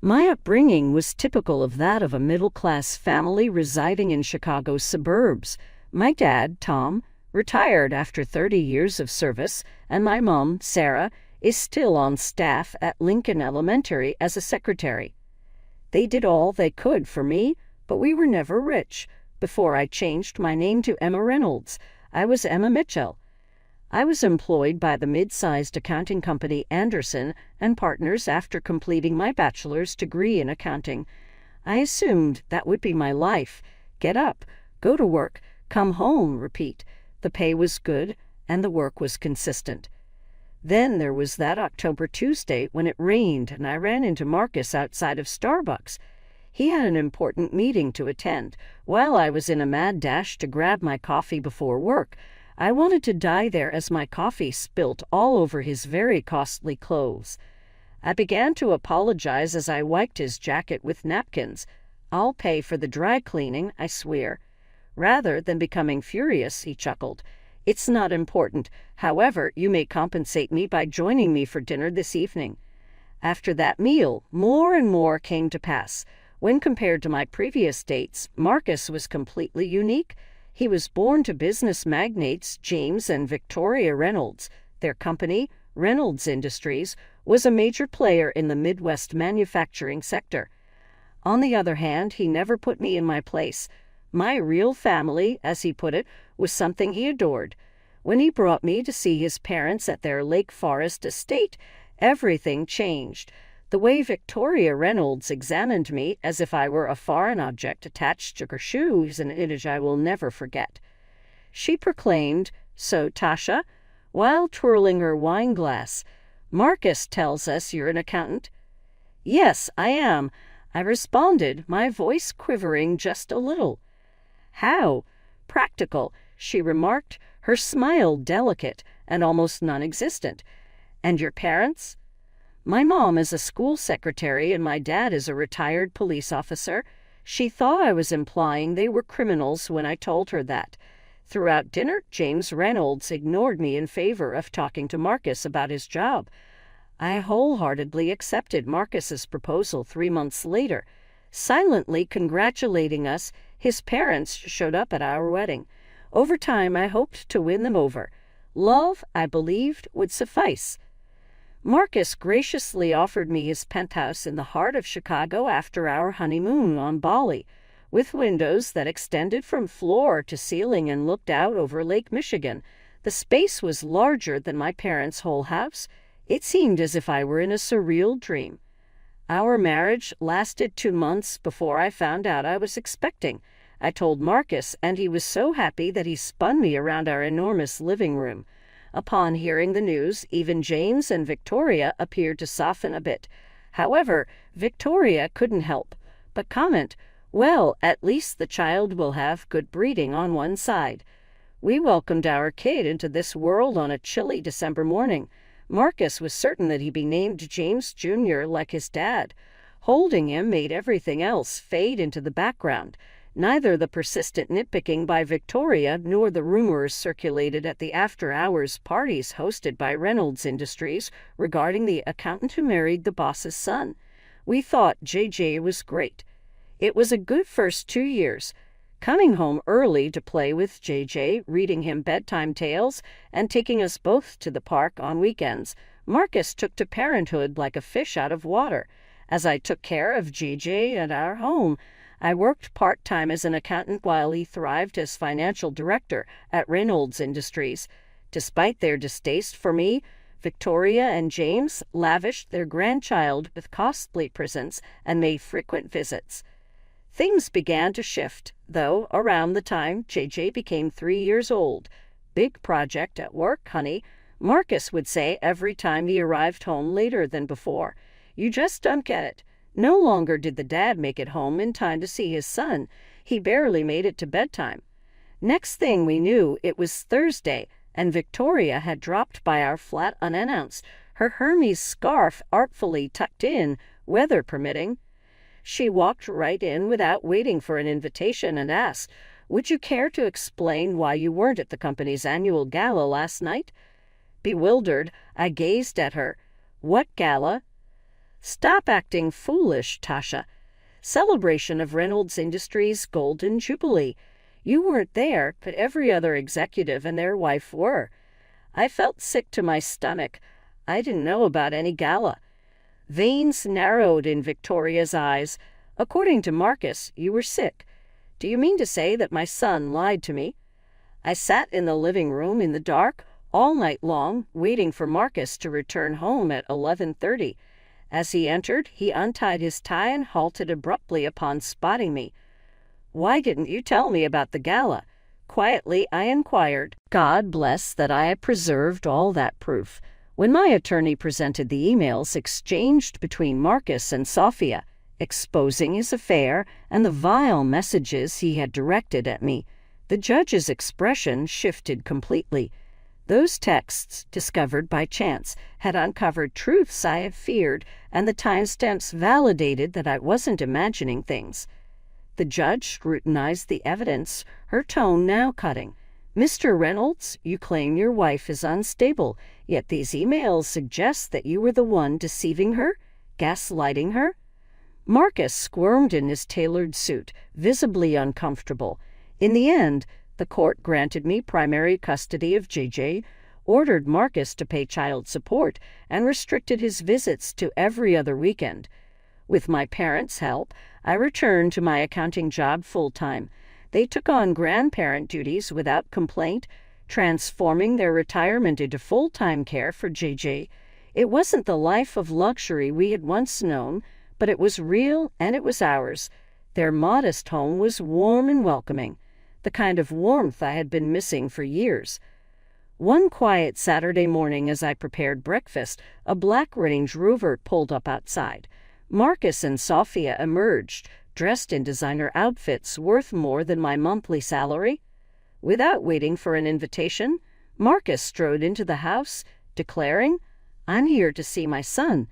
My upbringing was typical of that of a middle-class family residing in Chicago's suburbs. My dad, Tom, retired after 30 years of service, and my mom, Sarah, is still on staff at Lincoln Elementary as a secretary. They did all they could for me, but we were never rich. Before I changed my name to Emma Reynolds, I was Emma Mitchell. I was employed by the mid-sized accounting company Anderson and Partners after completing my bachelor's degree in accounting. I assumed that would be my life. Get up, go to work, come home, repeat. The pay was good, and the work was consistent. Then there was that October Tuesday when it rained, and I ran into Marcus outside of Starbucks. He had an important meeting to attend. While I was in a mad dash to grab my coffee before work, I wanted to die there as my coffee spilt all over his very costly clothes. I began to apologize as I wiped his jacket with napkins. "I'll pay for the dry cleaning, I swear." Rather than becoming furious, he chuckled. "It's not important. However, you may compensate me by joining me for dinner this evening." After that meal, more and more came to pass. When compared to my previous dates, Marcus was completely unique. He was born to business magnates James and Victoria Reynolds. Their company, Reynolds Industries, was a major player in the Midwest manufacturing sector. On the other hand, he never put me in my place. My real family, as he put it, was something he adored. When he brought me to see his parents at their Lake Forest estate, everything changed. The way Victoria Reynolds examined me as if I were a foreign object attached to her shoe is an image I will never forget. She proclaimed, "So, Tasha," while twirling her wine glass, "Marcus tells us you're an accountant." "Yes, I am," I responded, my voice quivering just a little. "How?" "Practical," she remarked, her smile delicate and almost non-existent. "And your parents?" "My mom is a school secretary and my dad is a retired police officer." She thought I was implying they were criminals when I told her that. Throughout dinner, James Reynolds ignored me in favor of talking to Marcus about his job. I wholeheartedly accepted Marcus's proposal 3 months later. Silently congratulating us, his parents showed up at our wedding. Over time, I hoped to win them over. Love, I believed, would suffice. Marcus graciously offered me his penthouse in the heart of Chicago after our honeymoon on Bali, with windows that extended from floor to ceiling and looked out over Lake Michigan. The space was larger than my parents' whole house. It seemed as if I were in a surreal dream. Our marriage lasted 2 months before I found out I was expecting. I told Marcus, and he was so happy that he spun me around our enormous living room. Upon hearing the news, even James and Victoria appeared to soften a bit. However, Victoria couldn't help but comment, "Well, at least the child will have good breeding on one side." We welcomed our kid into this world on a chilly December morning. Marcus was certain that he'd be named James Jr. like his dad. Holding him made everything else fade into the background. Neither the persistent nitpicking by Victoria nor the rumors circulated at the after-hours parties hosted by Reynolds Industries regarding the accountant who married the boss's son. We thought JJ was great. It was a good first 2 years. Coming home early to play with JJ, reading him bedtime tales, and taking us both to the park on weekends, Marcus took to parenthood like a fish out of water. As I took care of JJ at our home, I worked part-time as an accountant while he thrived as financial director at Reynolds Industries. Despite their distaste for me, Victoria and James lavished their grandchild with costly presents and made frequent visits. Things began to shift, though, around the time JJ became 3 years old. "Big project at work, honey," Marcus would say every time he arrived home later than before. "You just don't get it." No longer did the dad make it home in time to see his son. He barely made it to bedtime. Next thing we knew, it was Thursday, and Victoria had dropped by our flat unannounced, her Hermes scarf artfully tucked in, weather permitting. She walked right in without waiting for an invitation and asked, "Would you care to explain why you weren't at the company's annual gala last night?" Bewildered, I gazed at her. "What gala?" Stop acting foolish, Tasha. Celebration of Reynolds Industries' Golden Jubilee. You weren't there, but every other executive and their wife were. I felt sick to my stomach. I didn't know about any gala. Veins narrowed in Victoria's eyes. According to Marcus, you were sick. Do you mean to say that my son lied to me? I sat in the living room in the dark all night long, waiting for Marcus to return home at 11:30. As he entered, he untied his tie and halted abruptly upon spotting me. "Why didn't you tell me about the gala?" Quietly, I inquired. God bless that I had preserved all that proof. When my attorney presented the emails exchanged between Marcus and Sophia, exposing his affair and the vile messages he had directed at me, the judge's expression shifted completely. Those texts, discovered by chance, had uncovered truths I had feared, and the timestamps validated that I wasn't imagining things. The judge scrutinized the evidence, her tone now cutting. "Mr. Reynolds, you claim your wife is unstable, yet these emails suggest that you were the one deceiving her, gaslighting her?" Marcus squirmed in his tailored suit, visibly uncomfortable. In the end, the court granted me primary custody of JJ, ordered Marcus to pay child support, and restricted his visits to every other weekend. With my parents' help, I returned to my accounting job full-time. They took on grandparent duties without complaint, transforming their retirement into full-time care for JJ. It wasn't the life of luxury we had once known, but it was real and it was ours. Their modest home was warm and welcoming, the kind of warmth I had been missing for years. One quiet Saturday morning as I prepared breakfast, a black Range Rover pulled up outside. Marcus and Sophia emerged, dressed in designer outfits worth more than my monthly salary. Without waiting for an invitation, Marcus strode into the house, declaring, "I'm here to see my son."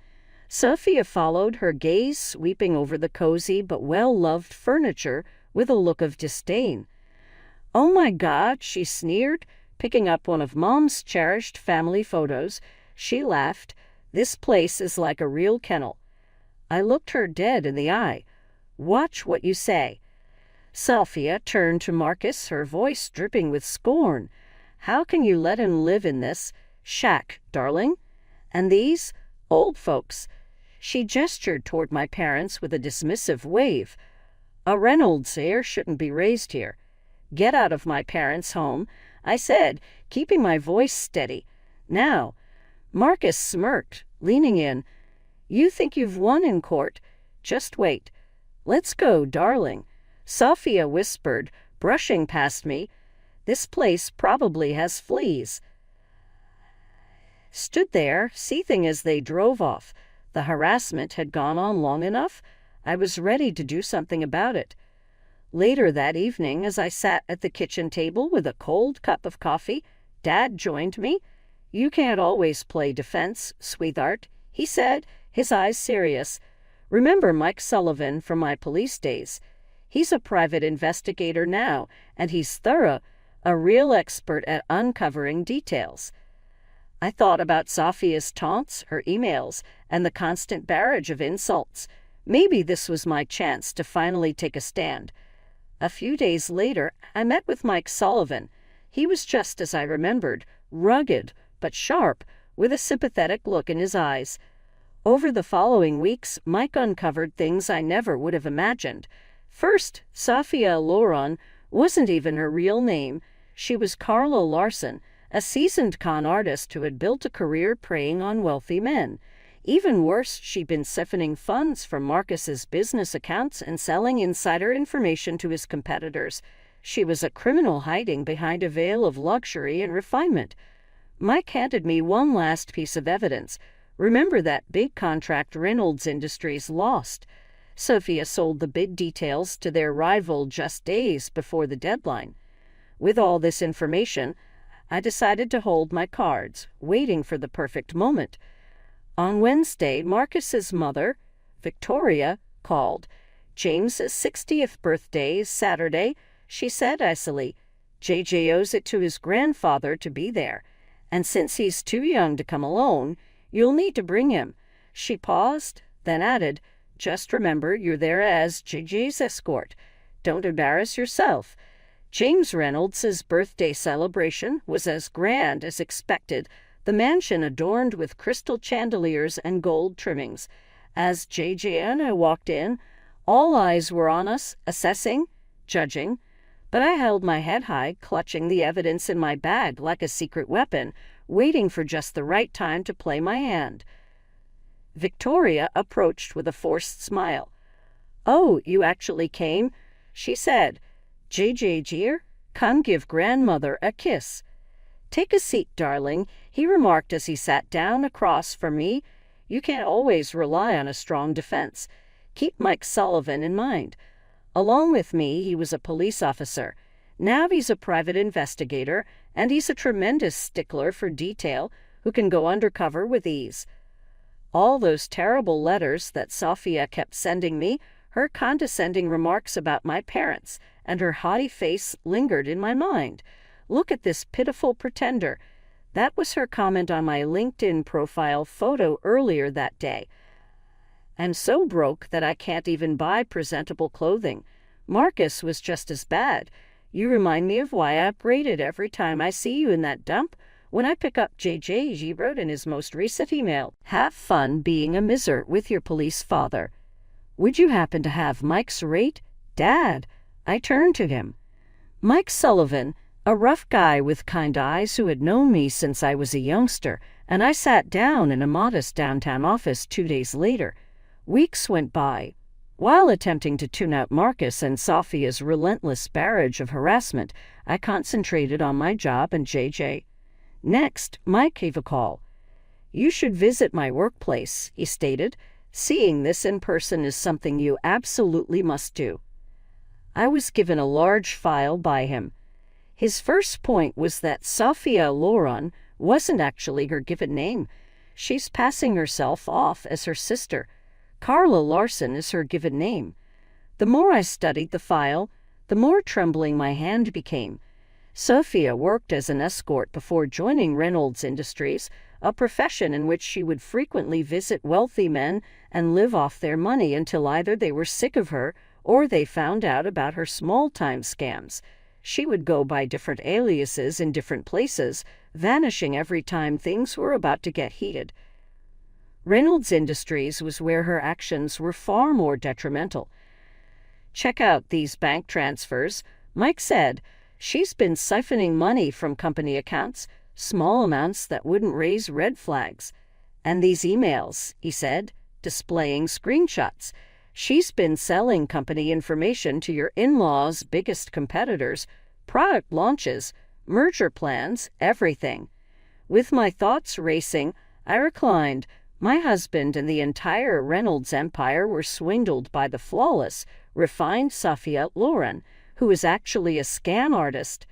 Sophia followed, her gaze sweeping over the cozy but well-loved furniture with a look of disdain. "Oh my God," she sneered, picking up one of Mom's cherished family photos. She laughed. "This place is like a real kennel." I looked her dead in the eye. "Watch what you say." Sophia turned to Marcus, her voice dripping with scorn. "How can you let him live in this shack, darling? And these old folks?" She gestured toward my parents with a dismissive wave. "A Reynolds heir shouldn't be raised here." "Get out of my parents' home," I said, keeping my voice steady. "Now." Marcus smirked, leaning in. "You think you've won in court? Just wait." "Let's go, darling," Sophia whispered, brushing past me. "This place probably has fleas." Stood there, seething as they drove off. The harassment had gone on long enough. I was ready to do something about it. Later that evening, as I sat at the kitchen table with a cold cup of coffee, Dad joined me. "You can't always play defense, sweetheart," he said, his eyes serious. "Remember Mike Sullivan from my police days? He's a private investigator now, and he's thorough, a real expert at uncovering details." I thought about Sophia's taunts, her emails, and the constant barrage of insults. Maybe this was my chance to finally take a stand. A few days later, I met with Mike Sullivan. He was just as I remembered, rugged but sharp, with a sympathetic look in his eyes. Over the following weeks, Mike uncovered things I never would have imagined. First, Sophia Loren wasn't even her real name. She was Carla Larson, a seasoned con artist who had built a career preying on wealthy men. Even worse, she'd been siphoning funds from Marcus's business accounts and selling insider information to his competitors. She was a criminal hiding behind a veil of luxury and refinement. Mike handed me one last piece of evidence. "Remember that big contract Reynolds Industries lost?" Sophia sold the bid details to their rival just days before the deadline. With all this information, I decided to hold my cards, waiting for the perfect moment. On Wednesday, Marcus's mother, Victoria, called. "James's 60th birthday is Saturday," she said icily. "JJ owes it to his grandfather to be there, and since he's too young to come alone, you'll need to bring him." She paused, then added, "Just remember you're there as JJ's escort. Don't embarrass yourself." James Reynolds' birthday celebration was as grand as expected, the mansion adorned with crystal chandeliers and gold trimmings. As JJ and I walked in, all eyes were on us, assessing, judging, but I held my head high, clutching the evidence in my bag like a secret weapon, waiting for just the right time to play my hand. Victoria approached with a forced smile. "Oh, you actually came?" she said. "JJ dear, come give grandmother a kiss." "Take a seat, darling," he remarked as he sat down across from me. "You can't always rely on a strong defense. Keep Mike Sullivan in mind." Along with me, he was a police officer. Now he's a private investigator, and he's a tremendous stickler for detail who can go undercover with ease. All those terrible letters that Sophia kept sending me, her condescending remarks about my parents, and her haughty face lingered in my mind. "Look at this pitiful pretender." That was her comment on my LinkedIn profile photo earlier that day. "I'm so broke that I can't even buy presentable clothing." Marcus was just as bad. "You remind me of why I upgraded every time I see you in that dump. When I pick up JJ," he wrote in his most recent email, "have fun being a miser with your police father. Would you happen to have Mike's rate, Dad?" I turned to him. Mike Sullivan, a rough guy with kind eyes who had known me since I was a youngster, and I sat down in a modest downtown office 2 days later. Weeks went by. While attempting to tune out Marcus and Sophia's relentless barrage of harassment, I concentrated on my job and JJ. Next, Mike gave a call. "You should visit my workplace," he stated. "Seeing this in person is something you absolutely must do." I was given a large file by him. His first point was that Sophia Loren wasn't actually her given name. She's passing herself off as her sister. Carla Larson is her given name. The more I studied the file, the more trembling my hand became. Sophia worked as an escort before joining Reynolds Industries, a profession in which she would frequently visit wealthy men and live off their money until either they were sick of her or they found out about her small-time scams. She would go by different aliases in different places, vanishing every time things were about to get heated. Reynolds Industries was where her actions were far more detrimental. "Check out these bank transfers," Mike said. "She's been siphoning money from company accounts, small amounts that wouldn't raise red flags. And these emails," he said, displaying screenshots. "She's been selling company information to your in-laws' biggest competitors, product launches, merger plans, everything." With my thoughts racing, I reclined. My husband and the entire Reynolds empire were swindled by the flawless, refined Sophia Loren, who is actually a scam artist.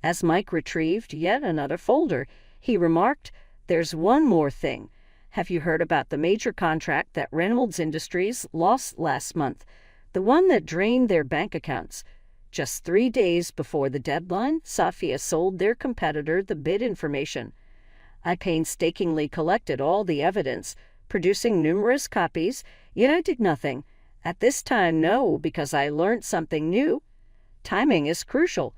As Mike retrieved yet another folder, he remarked, "There's one more thing. Have you heard about the major contract that Reynolds Industries lost last month? The one that drained their bank accounts. Just 3 days before the deadline, Sophia sold their competitor the bid information. I painstakingly collected all the evidence, producing numerous copies, yet I did nothing. At this time, no, because I learned something new. Timing is crucial.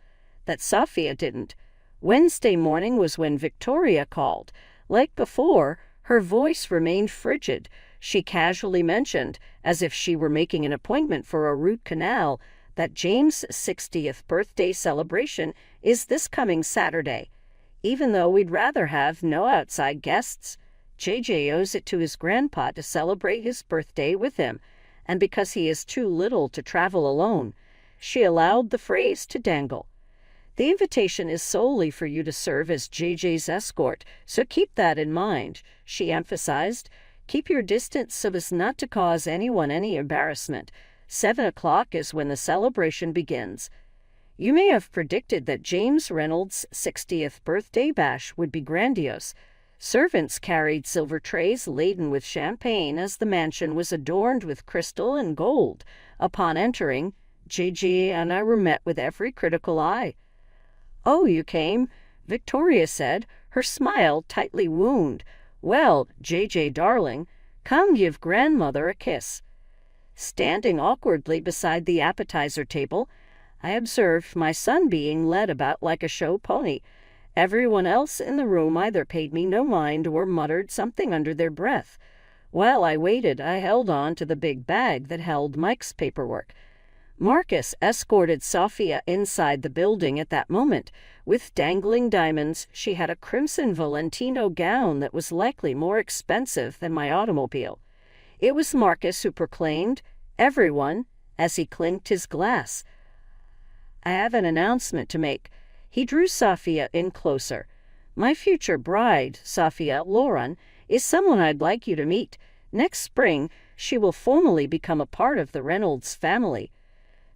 That Sophia didn't. Wednesday morning was when Victoria called. Like before, her voice remained frigid. She casually mentioned, as if she were making an appointment for a root canal, that James' 60th birthday celebration is this coming Saturday. Even though we'd rather have no outside guests, JJ owes it to his grandpa to celebrate his birthday with him, and because he is too little to travel alone, she allowed the phrase to dangle. "The invitation is solely for you to serve as JJ's escort, so keep that in mind," she emphasized. "Keep your distance so as not to cause anyone any embarrassment. 7 o'clock is when the celebration begins." You may have predicted that James Reynolds' 60th birthday bash would be grandiose. Servants carried silver trays laden with champagne as the mansion was adorned with crystal and gold. Upon entering, JJ and I were met with every critical eye. "Oh, you came," Victoria said, her smile tightly wound. "Well, JJ darling, Come give grandmother a kiss." Standing awkwardly beside the appetizer table, I observed my son being led about like a show pony. Everyone else in the room either paid me no mind or muttered something under their breath. While I waited, I held on to the big bag that held Mike's paperwork. Marcus escorted Sophia inside the building at that moment. With dangling diamonds, she had a crimson Valentino gown that was likely more expensive than my automobile. It was Marcus who proclaimed, "Everyone," as he clinked his glass. "I have an announcement to make." He drew Sophia in closer. "My future bride, Sophia Loren, is someone I'd like you to meet. Next spring, she will formally become a part of the Reynolds family."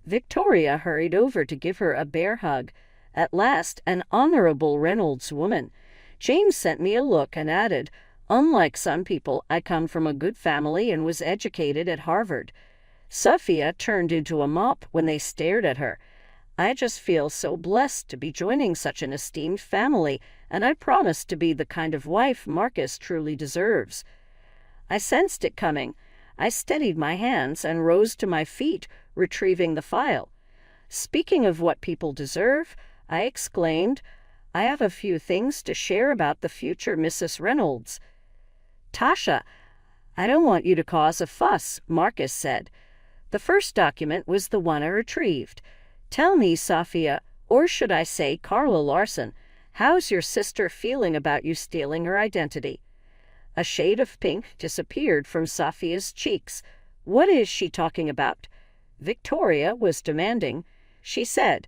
Victoria hurried over to give her a bear hug. At last, an honorable Reynolds woman. James sent me a look and added, "Unlike some people, I come from a good family and was educated at Harvard." Sophia turned into a mop when they stared at her. "I just feel so blessed to be joining such an esteemed family, and I promise to be the kind of wife Marcus truly deserves." I sensed it coming. I steadied my hands and rose to my feet, retrieving the file. "Speaking of what people deserve," I exclaimed, "I have a few things to share about the future Mrs. Reynolds." "Tasha, I don't want you to cause a fuss," Marcus said. "The first document was the one I retrieved. Tell me, Sophia, or should I say Carla Larson, how's your sister feeling about you stealing her identity?" A shade of pink disappeared from Sophia's cheeks. "What is she talking about?" Victoria was demanding. She said,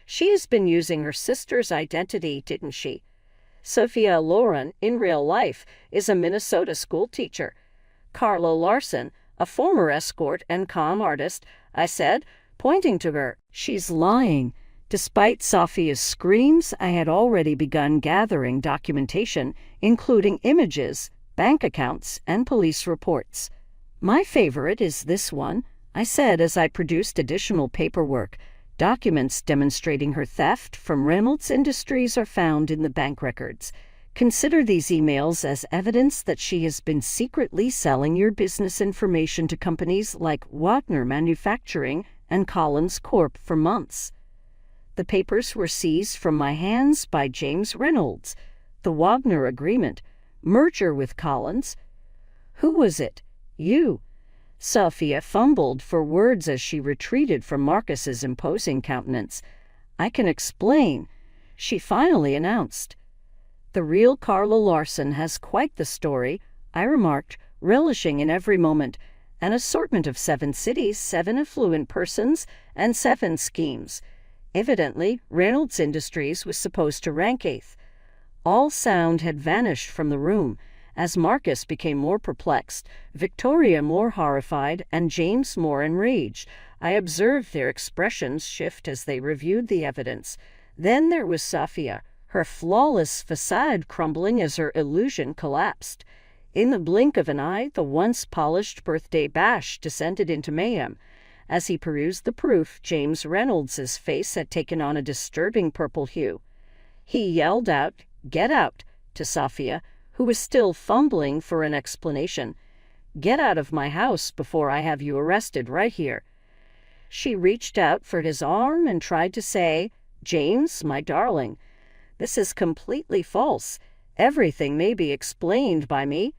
"She has been using her sister's identity, didn't she? Sophia Loren, in real life, is a Minnesota school teacher. Carla Larson, a former escort and comm artist," I said, pointing to her. "She's lying." Despite Sophia's screams, I had already begun gathering documentation, including images, bank accounts, and police reports. "My favorite is this one," I said as I produced additional paperwork. Documents demonstrating her theft from Reynolds Industries are found in the bank records. Consider these emails as evidence that she has been secretly selling your business information to companies like Wagner Manufacturing and Collins Corp for months. The papers were seized from my hands by James Reynolds. The Wagner agreement, merger with Collins. Who was it? You. Sophia fumbled for words as she retreated from Marcus's imposing countenance. "I can explain," she finally announced. "The real Carla Larson has quite the story," I remarked, relishing in every moment. "An assortment of 7 cities, 7 affluent persons, and 7 schemes. Evidently, Reynolds Industries was supposed to rank 8th. All sound had vanished from the room. As Marcus became more perplexed, Victoria more horrified, and James more enraged, I observed their expressions shift as they reviewed the evidence. Then there was Sophia, her flawless facade crumbling as her illusion collapsed. In the blink of an eye, the once polished birthday bash descended into mayhem. As he perused the proof, James Reynolds's face had taken on a disturbing purple hue. He yelled out, "Get out," to Sophia, who was still fumbling for an explanation. "Get out of my house before I have you arrested right here." She reached out for his arm and tried to say, "James, my darling, this is completely false. Everything may be explained by me."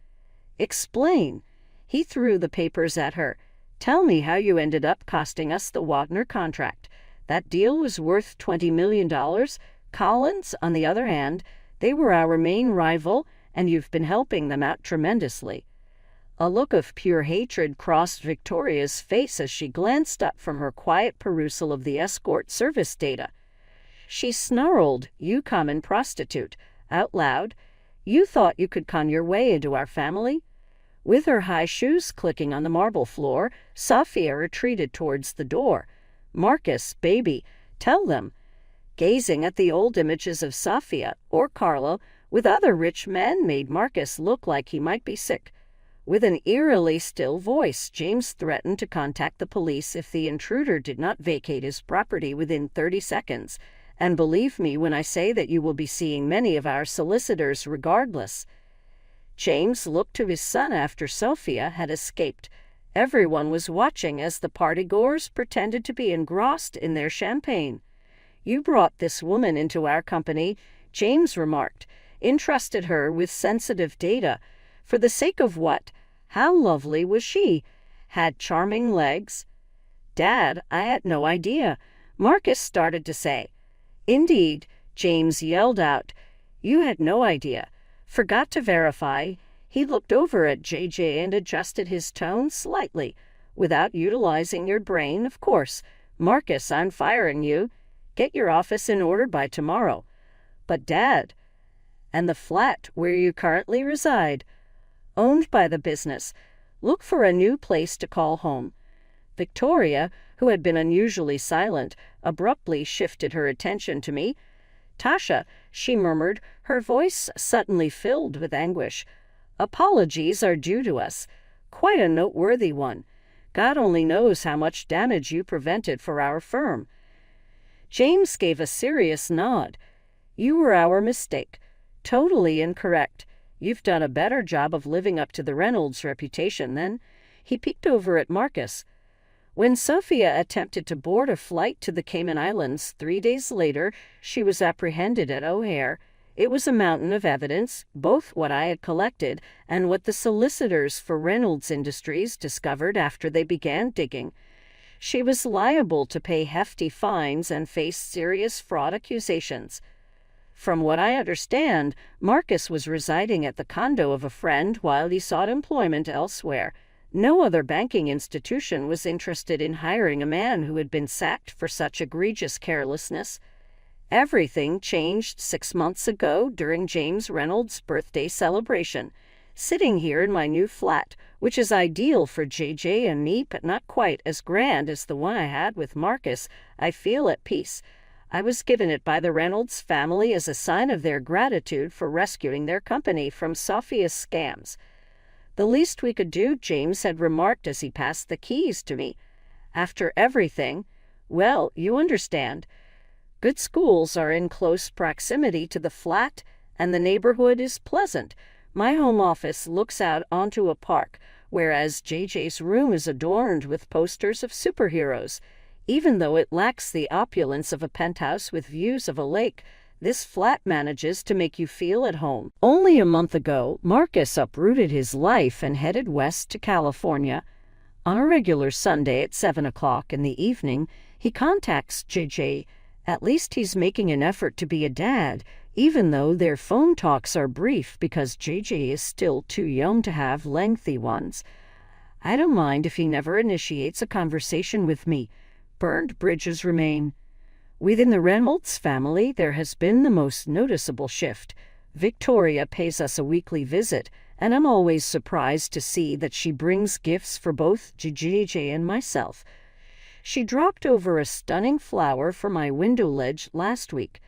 "Explain." He threw the papers at her. "Tell me how you ended up costing us the Wagner contract. That deal was worth $20 million. Collins, on the other hand, they were our main rival, and you've been helping them out tremendously." A look of pure hatred crossed Victoria's face as she glanced up from her quiet perusal of the escort service data. She snarled, "You common prostitute," out loud. "You thought you could con your way into our family?" With her high shoes clicking on the marble floor, Sophia retreated towards the door. "Marcus, baby, tell them." Gazing at the old images of Sophia, or Carla, with other rich men made Marcus look like he might be sick. With an eerily still voice, James threatened to contact the police if the intruder did not vacate his property within 30 seconds. "And believe me when I say that you will be seeing many of our solicitors regardless." James looked to his son after Sophia had escaped. Everyone was watching as the partygoers pretended to be engrossed in their champagne. "You brought this woman into our company," James remarked, "entrusted her with sensitive data. For the sake of what? How lovely was she? Had charming legs?" "Dad, I had no idea," Marcus started to say. "Indeed," James yelled out. "You had no idea. Forgot to verify." He looked over at JJ and adjusted his tone slightly. "Without utilizing your brain, of course. Marcus, I'm firing you. Get your office in order by tomorrow." "But Dad—" "And the flat where you currently reside. Owned by the business. Look for a new place to call home." Victoria, who had been unusually silent, abruptly shifted her attention to me. "Tasha," she murmured, her voice suddenly filled with anguish. "Apologies are due to us. Quite a noteworthy one. God only knows how much damage you prevented for our firm." James gave a serious nod. "You were our mistake. Totally incorrect. You've done a better job of living up to the Reynolds reputation than—" He peeked over at Marcus. "When Sophia attempted to board a flight to the Cayman Islands 3 days later, she was apprehended at O'Hare. It was a mountain of evidence, both what I had collected and what the solicitors for Reynolds Industries discovered after they began digging. She was liable to pay hefty fines and face serious fraud accusations. From what I understand, Marcus was residing at the condo of a friend while he sought employment elsewhere. No other banking institution was interested in hiring a man who had been sacked for such egregious carelessness. Everything changed 6 months ago during James Reynolds' birthday celebration. Sitting here in my new flat, which is ideal for JJ and me but not quite as grand as the one I had with Marcus, I feel at peace. I was given it by the Reynolds family as a sign of their gratitude for rescuing their company from Sophia's scams. The least we could do," James had remarked as he passed the keys to me. "After everything, well, you understand. Good schools are in close proximity to the flat, and the neighborhood is pleasant. My home office looks out onto a park, whereas JJ's room is adorned with posters of superheroes. Even though it lacks the opulence of a penthouse with views of a lake, this flat manages to make you feel at home." Only a month ago, Marcus uprooted his life and headed west to California. On a regular Sunday at 7 o'clock in the evening, he contacts JJ. At least he's making an effort to be a dad, even though their phone talks are brief because JJ is still too young to have lengthy ones. I don't mind if he never initiates a conversation with me. Burned bridges remain. Within the Reynolds family, there has been the most noticeable shift. Victoria pays us a weekly visit, and I'm always surprised to see that she brings gifts for both JJ and myself. She dropped over a stunning flower for my window ledge last week.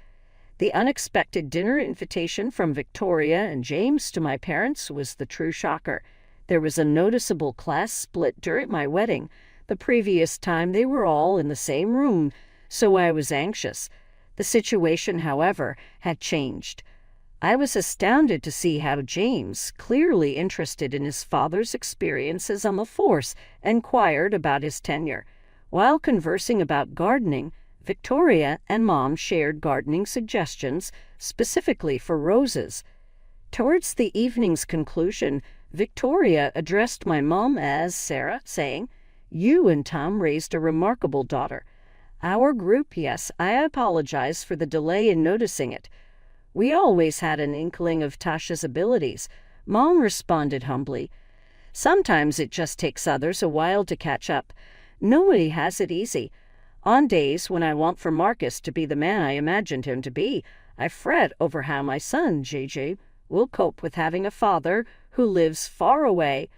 The unexpected dinner invitation from Victoria and James to my parents was the true shocker. There was a noticeable class split during my wedding. The previous time they were all in the same room, so I was anxious. The situation, however, had changed. I was astounded to see how James, clearly interested in his father's experiences on the force, inquired about his tenure. While conversing about gardening, Victoria and Mom shared gardening suggestions, specifically for roses. Towards the evening's conclusion, Victoria addressed my mom as Sarah, saying, "You and Tom raised a remarkable daughter." Our group, yes, I apologize for the delay in noticing it. "We always had an inkling of Tasha's abilities," Mom responded humbly. "Sometimes it just takes others a while to catch up. Nobody has it easy. On days when I want for Marcus to be the man I imagined him to be, I fret over how my son, JJ, will cope with having a father who lives far away.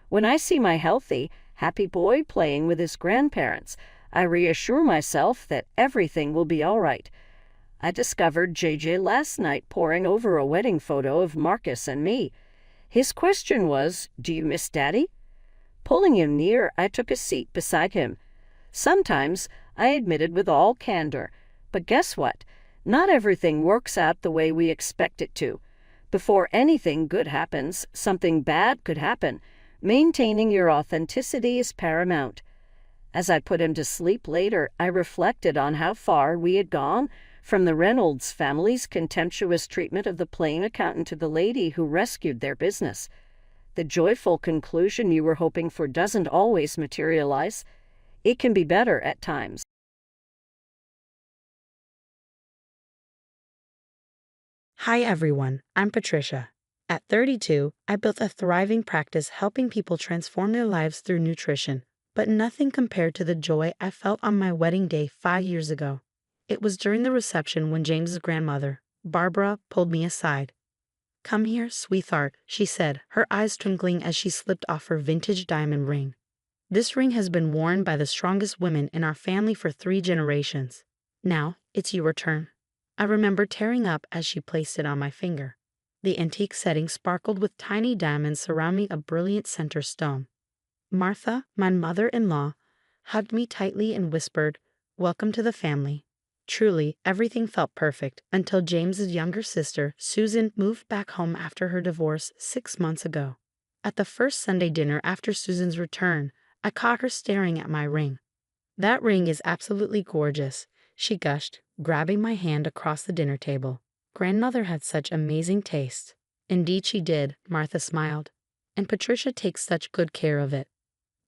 When I see my healthy, happy boy playing with his grandparents, I reassure myself that everything will be all right. I discovered JJ last night poring over a wedding photo of Marcus and me. His question was, 'Do you miss Daddy?' Pulling him near, I took a seat beside him. Sometimes, I admitted with all candor, but guess what? Not everything works out the way we expect it to. Before anything good happens, something bad could happen. Maintaining your authenticity is paramount. As I put him to sleep later, I reflected on how far we had gone, from the Reynolds family's contemptuous treatment of the plain accountant to the lady who rescued their business. The joyful conclusion you were hoping for doesn't always materialize. It can be better at times. Hi everyone, I'm Patricia. At 32, I built a thriving practice helping people transform their lives through nutrition, but nothing compared to the joy I felt on my wedding day 5 years ago. It was during the reception when James's grandmother, Barbara, pulled me aside. "Come here, sweetheart," she said, her eyes twinkling as she slipped off her vintage diamond ring. "This ring has been worn by the strongest women in our family for 3 generations. Now, it's your turn." I remember tearing up as she placed it on my finger. The antique setting sparkled with tiny diamonds surrounding a brilliant center stone. Martha, my mother-in-law, hugged me tightly and whispered, "Welcome to the family." Truly, everything felt perfect until James's younger sister, Susan, moved back home after her divorce 6 months ago. At the first Sunday dinner after Susan's return, I caught her staring at my ring. "That ring is absolutely gorgeous," she gushed, grabbing my hand across the dinner table. "Grandmother had such amazing taste." "Indeed she did," Martha smiled. "And Patricia takes such good care of it."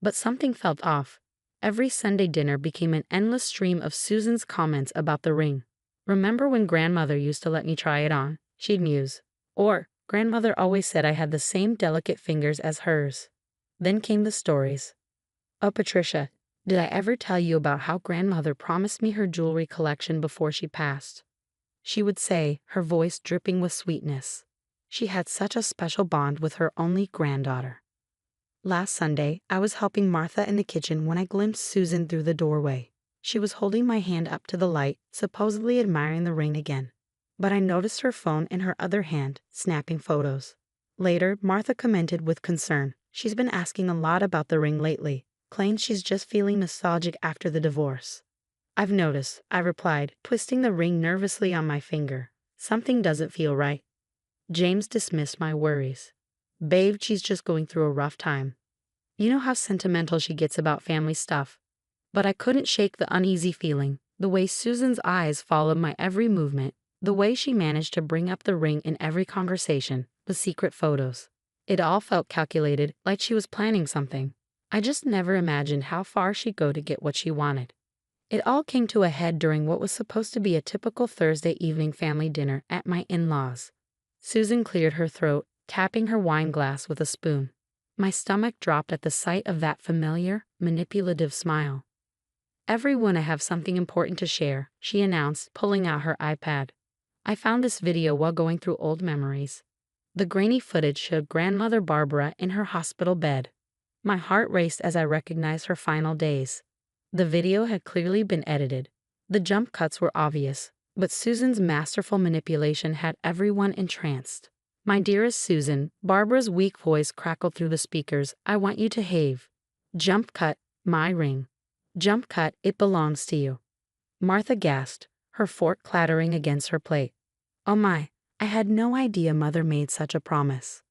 But something felt off. Every Sunday dinner became an endless stream of Susan's comments about the ring. "Remember when grandmother used to let me try it on?" she'd muse. Or, "Grandmother always said I had the same delicate fingers as hers." Then came the stories. "Oh, Patricia, did I ever tell you about how grandmother promised me her jewelry collection before she passed?" she would say, her voice dripping with sweetness. She had such a special bond with her only granddaughter. Last Sunday, I was helping Martha in the kitchen when I glimpsed Susan through the doorway. She was holding my hand up to the light, supposedly admiring the ring again. But I noticed her phone in her other hand, snapping photos. Later, Martha commented with concern. "She's been asking a lot about the ring lately, claims she's just feeling nostalgic after the divorce." "I've noticed," I replied, twisting the ring nervously on my finger. "Something doesn't feel right." James dismissed my worries. "Babe, she's just going through a rough time. You know how sentimental she gets about family stuff." But I couldn't shake the uneasy feeling, the way Susan's eyes followed my every movement, the way she managed to bring up the ring in every conversation, the secret photos. It all felt calculated, like she was planning something. I just never imagined how far she'd go to get what she wanted. It all came to a head during what was supposed to be a typical Thursday evening family dinner at my in-laws. Susan cleared her throat, tapping her wine glass with a spoon. My stomach dropped at the sight of that familiar, manipulative smile. "Everyone, I have something important to share," she announced, pulling out her iPad. "I found this video while going through old memories." The grainy footage showed grandmother Barbara in her hospital bed. My heart raced as I recognized her final days. The video had clearly been edited. The jump cuts were obvious, but Susan's masterful manipulation had everyone entranced. "My dearest Susan," Barbara's weak voice crackled through the speakers, "I want you to have." Jump cut, "My ring." Jump cut, "It belongs to you." Martha gasped, her fork clattering against her plate. "Oh my, I had no idea Mother made such a promise."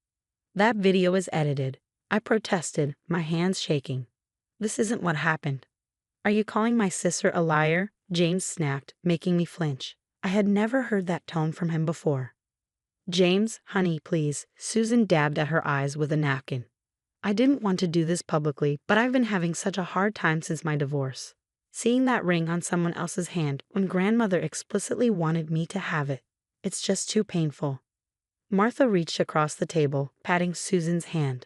"That video is edited," I protested, my hands shaking. "This isn't what happened." "Are you calling my sister a liar?" James snapped, making me flinch. I had never heard that tone from him before. "James, honey, please." Susan dabbed at her eyes with a napkin. "I didn't want to do this publicly, but I've been having such a hard time since my divorce. Seeing that ring on someone else's hand when grandmother explicitly wanted me to have it. It's just too painful." Martha reached across the table, patting Susan's hand.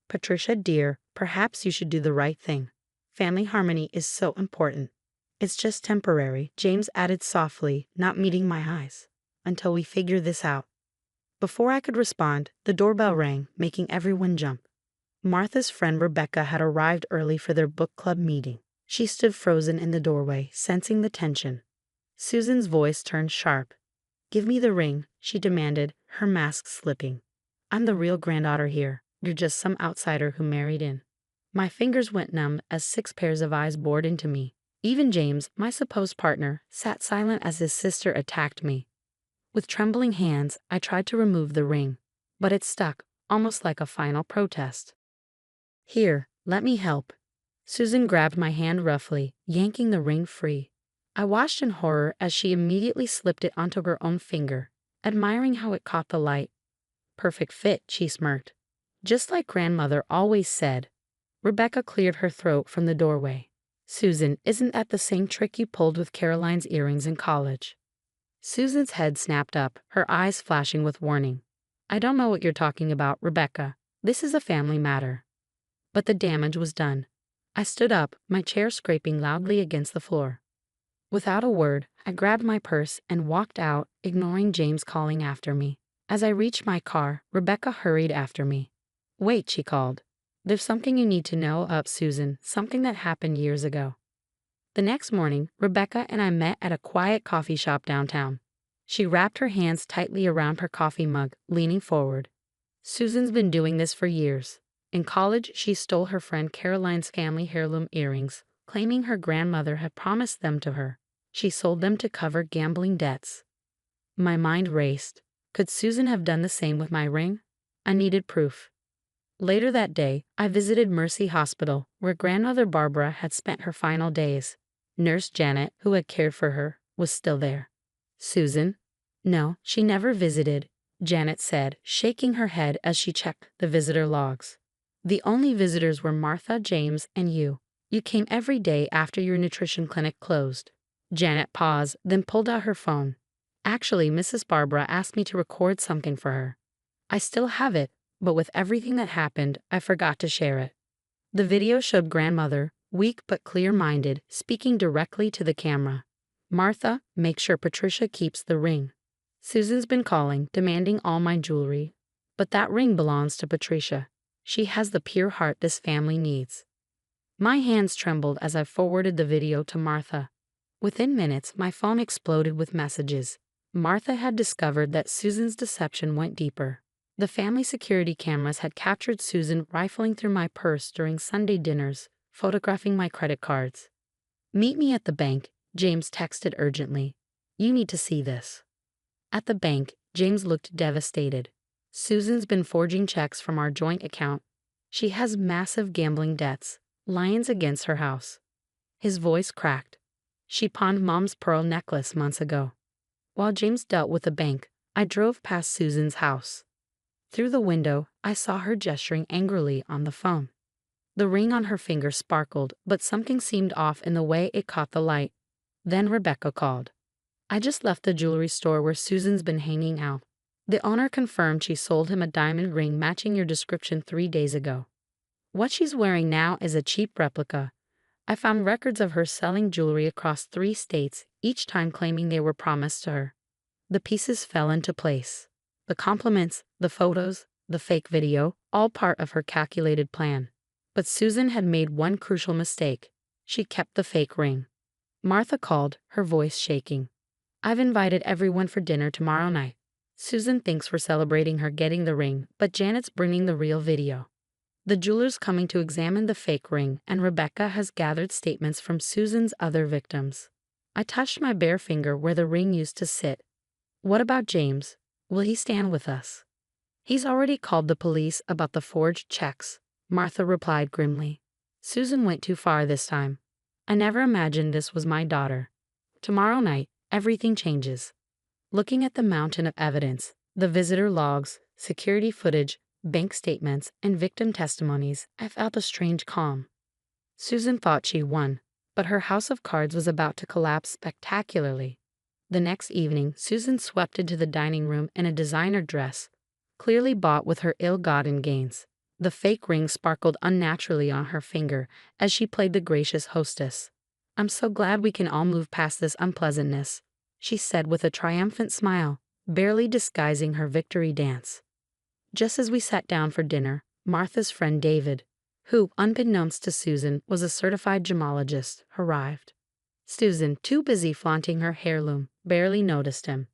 "Patricia, dear, perhaps you should do the right thing. Family harmony is so important." "It's just temporary," James added softly, not meeting my eyes. "Until we figure this out." Before I could respond, the doorbell rang, making everyone jump. Martha's friend Rebecca had arrived early for their book club meeting. She stood frozen in the doorway, sensing the tension. Susan's voice turned sharp. "Give me the ring," she demanded, her mask slipping. "I'm the real granddaughter here. You're just some outsider who married in." My fingers went numb as 6 pairs of eyes bored into me. Even James, my supposed partner, sat silent as his sister attacked me. With trembling hands, I tried to remove the ring, but it stuck, almost like a final protest. "Here, let me help." Susan grabbed my hand roughly, yanking the ring free. I watched in horror as she immediately slipped it onto her own finger, admiring how it caught the light. "Perfect fit," she smirked. "Just like grandmother always said." Rebecca cleared her throat from the doorway. "Susan, isn't that the same trick you pulled with Caroline's earrings in college?" Susan's head snapped up, her eyes flashing with warning. "I don't know what you're talking about, Rebecca. This is a family matter." But the damage was done. I stood up, my chair scraping loudly against the floor. Without a word, I grabbed my purse and walked out, ignoring James calling after me. As I reached my car, Rebecca hurried after me. "Wait," she called. "There's something you need to know, Susan, something that happened years ago." The next morning, Rebecca and I met at a quiet coffee shop downtown. She wrapped her hands tightly around her coffee mug, leaning forward. "Susan's been doing this for years. In college, she stole her friend Caroline's family heirloom earrings, claiming her grandmother had promised them to her. She sold them to cover gambling debts." My mind raced. Could Susan have done the same with my ring? I needed proof. Later that day, I visited Mercy Hospital, where grandmother Barbara had spent her final days. Nurse Janet, who had cared for her, was still there. "Susan?" "No, she never visited," Janet said, shaking her head as she checked the visitor logs. "The only visitors were Martha, James, and you. You came every day after your nutrition clinic closed." Janet paused, then pulled out her phone. "Actually, Mrs. Barbara asked me to record something for her. I still have it, but with everything that happened, I forgot to share it." The video showed grandmother, weak but clear-minded, speaking directly to the camera. "Martha, make sure Patricia keeps the ring. Susan's been calling, demanding all my jewelry. But that ring belongs to Patricia. She has the pure heart this family needs." My hands trembled as I forwarded the video to Martha. Within minutes, my phone exploded with messages. Martha had discovered that Susan's deception went deeper. The family security cameras had captured Susan rifling through my purse during Sunday dinners, photographing my credit cards. "Meet me at the bank," James texted urgently. "You need to see this." At the bank, James looked devastated. "Susan's been forging checks from our joint account. She has massive gambling debts, liens against her house." His voice cracked. "She pawned Mom's pearl necklace months ago." While James dealt with the bank, I drove past Susan's house. Through the window, I saw her gesturing angrily on the phone. The ring on her finger sparkled, but something seemed off in the way it caught the light. Then Rebecca called. "I just left the jewelry store where Susan's been hanging out. The owner confirmed she sold him a diamond ring matching your description 3 days ago. What she's wearing now is a cheap replica. I found records of her selling jewelry across 3 states, each time claiming they were promised to her." The pieces fell into place. The compliments, the photos, the fake video, all part of her calculated plan. But Susan had made one crucial mistake. She kept the fake ring. Martha called, her voice shaking. "I've invited everyone for dinner tomorrow night. Susan thinks we're celebrating her getting the ring, but Janet's bringing the real video. The jeweler's coming to examine the fake ring, and Rebecca has gathered statements from Susan's other victims." I touched my bare finger where the ring used to sit. "What about James? Will he stand with us?" "He's already called the police about the forged checks," Martha replied grimly. "Susan went too far this time. I never imagined this was my daughter. Tomorrow night, everything changes." Looking at the mountain of evidence, the visitor logs, security footage, bank statements, and victim testimonies, I felt a strange calm. Susan thought she won, but her house of cards was about to collapse spectacularly. The next evening, Susan swept into the dining room in a designer dress, clearly bought with her ill-gotten gains. The fake ring sparkled unnaturally on her finger as she played the gracious hostess. "I'm so glad we can all move past this unpleasantness," she said with a triumphant smile, barely disguising her victory dance. Just as we sat down for dinner, Martha's friend David, who, unbeknownst to Susan, was a certified gemologist, arrived. Susan, too busy flaunting her heirloom, barely noticed him.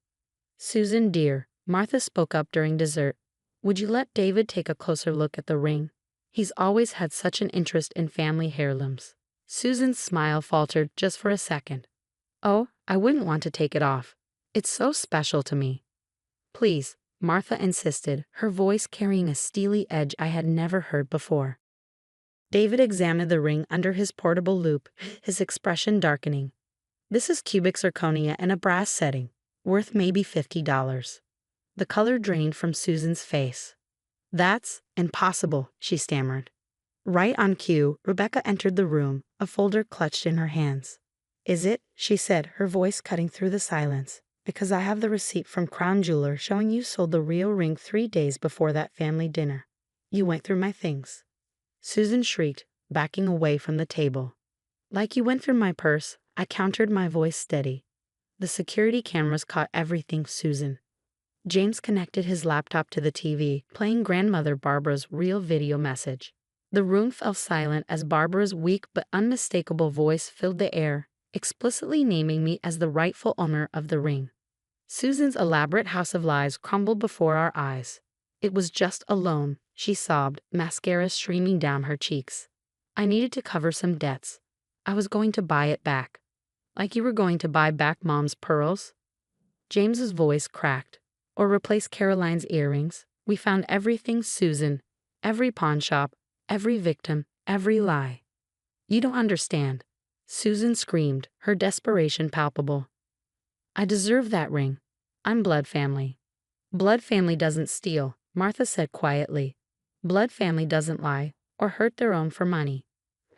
"Susan, dear," Martha spoke up during dessert, "would you let David take a closer look at the ring? He's always had such an interest in family heirlooms." Susan's smile faltered just for a second. "Oh, I wouldn't want to take it off. It's so special to me." Please, Martha insisted, her voice carrying a steely edge I had never heard before. David examined the ring under his portable loupe, his expression darkening. This is cubic zirconia in a brass setting, worth maybe $50. The color drained from Susan's face. That's impossible, she stammered. Right on cue, Rebecca entered the room, a folder clutched in her hands. Is it? She said, her voice cutting through the silence. Because I have the receipt from Crown Jeweler showing you sold the real ring 3 days before that family dinner. You went through my things. Susan shrieked, backing away from the table. Like you went through my purse, I countered, my voice steady. The security cameras caught everything, Susan. James connected his laptop to the TV, playing grandmother Barbara's real video message. The room fell silent as Barbara's weak but unmistakable voice filled the air, explicitly naming me as the rightful owner of the ring. Susan's elaborate house of lies crumbled before our eyes. It was just a loan, she sobbed, mascara streaming down her cheeks. I needed to cover some debts. I was going to buy it back. Like you were going to buy back Mom's pearls? James's voice cracked. Or replace Caroline's earrings. We found everything, Susan. Every pawn shop, every victim, every lie. You don't understand. Susan screamed, her desperation palpable. I deserve that ring. I'm blood family. Blood family doesn't steal, Martha said quietly. Blood family doesn't lie or hurt their own for money.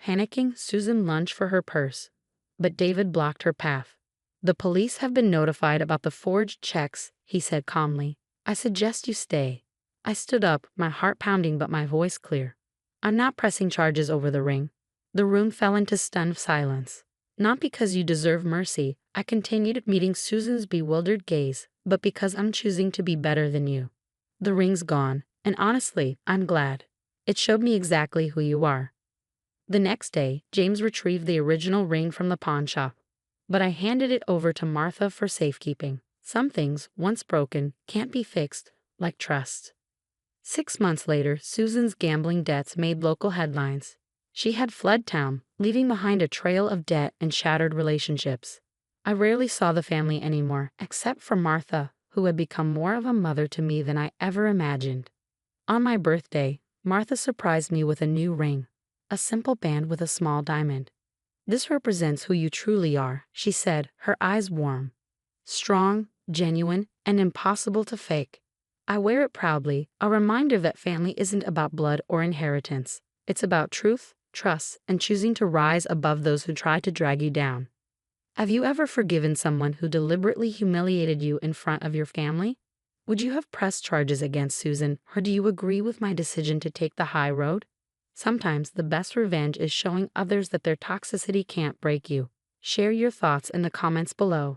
Panicking, Susan lunged for her purse. But David blocked her path. The police have been notified about the forged checks, he said calmly. I suggest you stay. I stood up, my heart pounding but my voice clear. I'm not pressing charges over the ring. The room fell into stunned silence. Not because you deserve mercy, I continued, meeting Susan's bewildered gaze, but because I'm choosing to be better than you. The ring's gone, and honestly, I'm glad. It showed me exactly who you are. The next day, James retrieved the original ring from the pawn shop. But I handed it over to Martha for safekeeping. Some things, once broken, can't be fixed, like trust. 6 months later, Susan's gambling debts made local headlines. She had fled town, leaving behind a trail of debt and shattered relationships. I rarely saw the family anymore, except for Martha, who had become more of a mother to me than I ever imagined. On my birthday, Martha surprised me with a new ring, a simple band with a small diamond. This represents who you truly are, she said, her eyes warm. Strong, genuine, and impossible to fake. I wear it proudly, a reminder that family isn't about blood or inheritance. It's about truth, trust, and choosing to rise above those who try to drag you down. Have you ever forgiven someone who deliberately humiliated you in front of your family? Would you have pressed charges against Susan, or do you agree with my decision to take the high road? Sometimes the best revenge is showing others that their toxicity can't break you. Share your thoughts in the comments below.